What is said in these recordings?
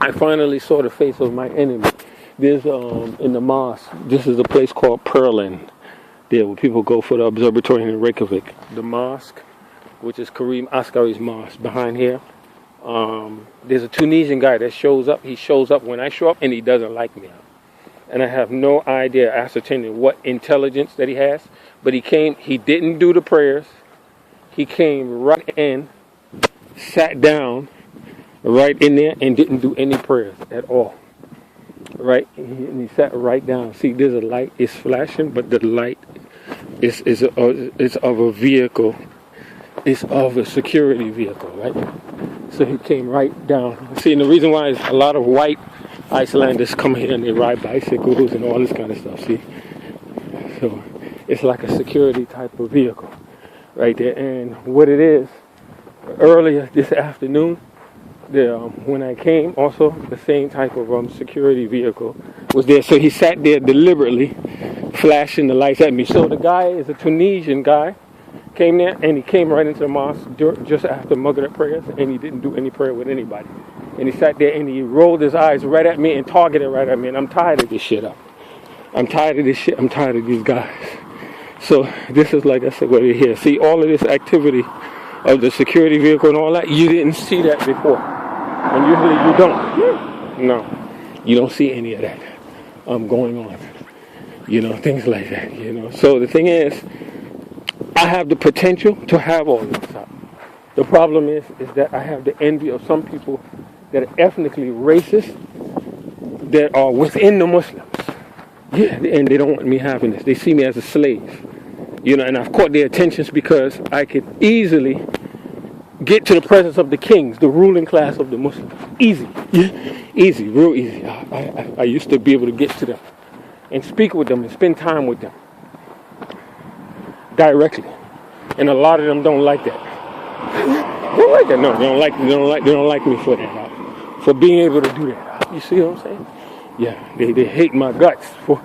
I finally saw the face of my enemy. There's in the mosque. This is a place called Perlin. There, where people go for the observatory in Reykjavik. The mosque, which is Kareem Askari's mosque, behind here. There's a Tunisian guy that shows up. He shows up when I show up, and he doesn't like me. And I have no idea ascertaining what intelligence that he has. But he came. He didn't do the prayers. He came right in, sat down, right in there, and didn't do any prayers at all. Right, and he sat right down. See, there's a light. It's flashing, but the light is of a vehicle. It's of a security vehicle, right? So he came right down. See, and the reason why is a lot of white Icelanders come here and they ride bicycles and all this kind of stuff. See, so it's like a security type of vehicle, right there. And what it is, earlier this afternoon. When I came, also the same type of security vehicle was there. So he sat there deliberately, flashing the lights at me. So the guy is a Tunisian guy, came there and he came right into the mosque just after Maghrib prayers, and he didn't do any prayer with anybody. And he sat there and he rolled his eyes right at me and targeted right at me. And I'm tired of this shit up. I'm tired of this shit. I'm tired of these guys. So this is like I said, what you hear. See all of this activity of the security vehicle and all that. You didn't see that before. And usually you don't. No, you don't see any of that going on. Things like that. So the thing is, I have the potential to have all this stuff. The problem is that I have the envy of some people that are ethnically racist that are within the Muslims. Yeah, and they don't want me having this. They see me as a slave. And I've caught their attentions because I could easily get to the presence of the kings, the ruling class of the Muslims. Easy. Yeah. Easy, real easy. I used to be able to get to them and speak with them and spend time with them directly. And a lot of them don't like that. They don't like that. No, they don't like me for that. For being able to do that. You see what I'm saying? Yeah, they hate my guts for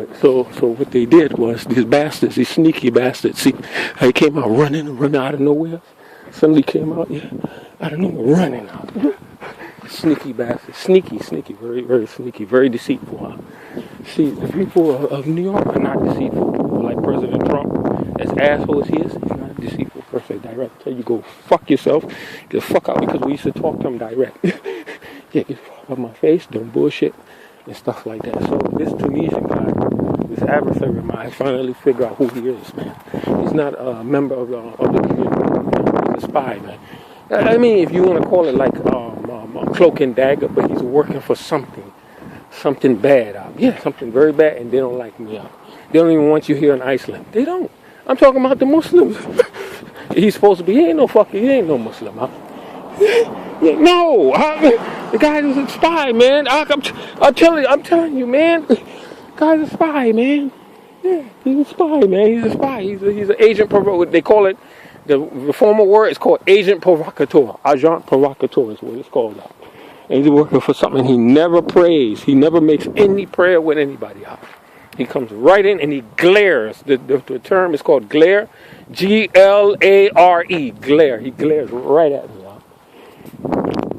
it. So what they did was, these bastards, these sneaky bastards, see, they came out running out of nowhere. Suddenly came out, I don't know, running out. Sneaky bastard. Sneaky, very, very sneaky, very deceitful. Huh? See, the people of New York are not deceitful. People like President Trump, as asshole as he is, he's not a deceitful person. Direct. Tell you go fuck yourself, get the fuck out, because we used to talk to him direct. Get the fuck out my face, don't bullshit, and stuff like that. So this Tunisian guy, this adversary of mine, I finally figure out who he is, man. He's not a member of the community. He's a spy, man. I mean, if you want to call it like cloak and dagger, but he's working for something bad. Yeah, something very bad, and they don't like me. They don't even want you here in Iceland. They don't. I'm talking about the Muslims. He's supposed to be. He ain't no Muslim. Huh? Yeah, no, the guy is a spy, man. I'm telling you, man. The guy's a spy, man. Yeah, he's a spy, man. He's a spy. He's an agent. They call it. The formal word is called agent provocateur. Agent provocateur is what it's called. And he's working for something. He never prays. He never makes any prayer with anybody. He comes right in and he glares. The term is called glare. Glare. Glare. He glares right at me.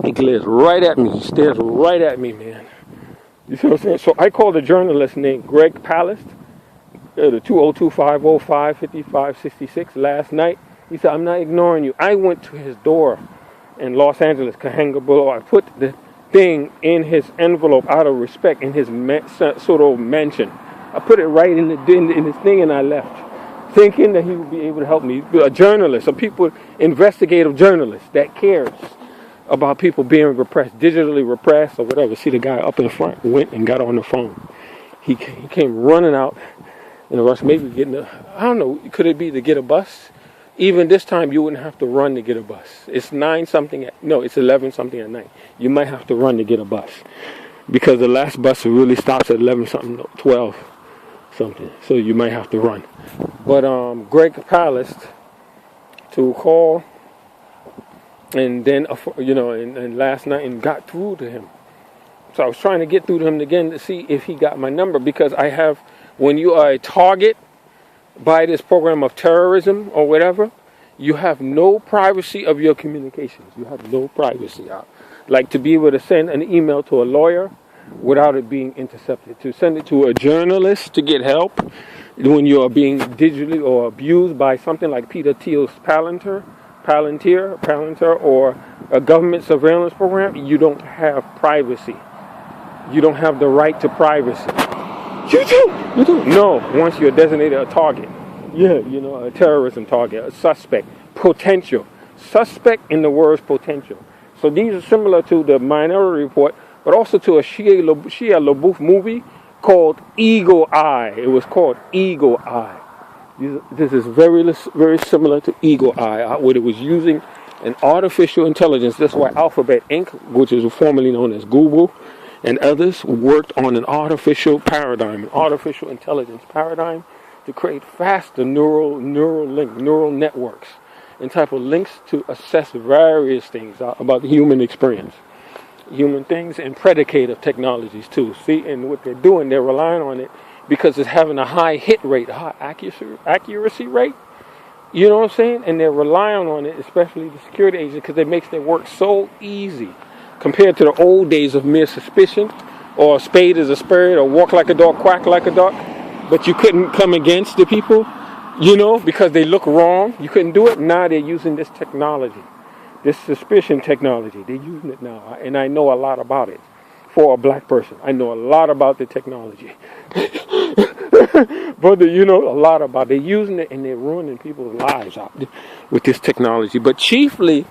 He glares right at me. He stares right at me, man. You see what I'm saying? So I called a journalist named Greg Palast, the 202-505-5566 last night. He said, I'm not ignoring you. I went to his door in Los Angeles, Cahuenga Boulevard. I put the thing in his envelope out of respect in his sort of mansion. I put it right in his thing and I left, thinking that he would be able to help me. A journalist, investigative journalist that cares about people being repressed, digitally repressed or whatever. See, the guy up in front went and got on the phone. He came running out in a rush, maybe I don't know, could it be to get a bus? Even this time, you wouldn't have to run to get a bus. It's 9-something, it's 11-something at night. You might have to run to get a bus, because the last bus really stops at 11-something, 12-something. So you might have to run. But Greg Palast to call, and then and last night, and got through to him. So I was trying to get through to him again to see if he got my number, because I have, when you are a target by this program of terrorism or whatever, you have no privacy of your communications. You have no privacy. Like to be able to send an email to a lawyer without it being intercepted, to send it to a journalist to get help when you are being digitally or abused by something like Peter Thiel's Palantir, or a government surveillance program. You don't have privacy. You don't have the right to privacy. You do. No, once you're designated a target. Yeah, you know, a terrorism target, a suspect, potential. Suspect in the words potential. So these are similar to the Minority Report, but also to a Shia LaBeouf movie called Eagle Eye. It was called Eagle Eye. This is very similar to Eagle Eye, where it was using an artificial intelligence. That's why Alphabet Inc., which is formerly known as Google, and others worked on an artificial paradigm, an artificial intelligence paradigm, to create faster neural networks and type of links to assess various things about the human experience, human things, and predicative technologies too. See, and what they're doing, they're relying on it because it's having a high hit rate, a high accuracy rate. You know what I'm saying? And they're relying on it, especially the security agents, because it makes their work so easy compared to the old days of mere suspicion, or a spade is a spade, or walk like a dog, quack like a duck. But you couldn't come against the people, you know, because they look wrong. You couldn't do it. Now they're using this technology, this suspicion technology. They're using it now. And I know a lot about it. For a black person, I know a lot about the technology. Brother, you know a lot about it. They're using it and they're ruining people's lives out with this technology. But chiefly,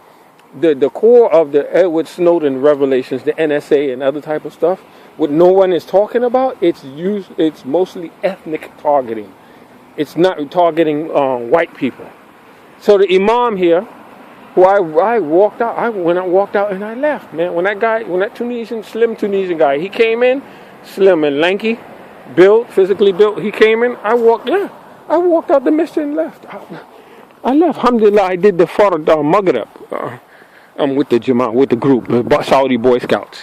the core of the Edward Snowden revelations, the NSA and other type of stuff, what no one is talking about, it's mostly ethnic targeting. It's not targeting white people. So the imam here, who I walked out, I walked out and I left, man. When that slim Tunisian guy, he came in, slim and lanky, physically built, he came in, I walked out the masjid and left. I left. Alhamdulillah, I did the Farad Maghrib. I'm with the Jamaat, with the group, the Saudi Boy Scouts.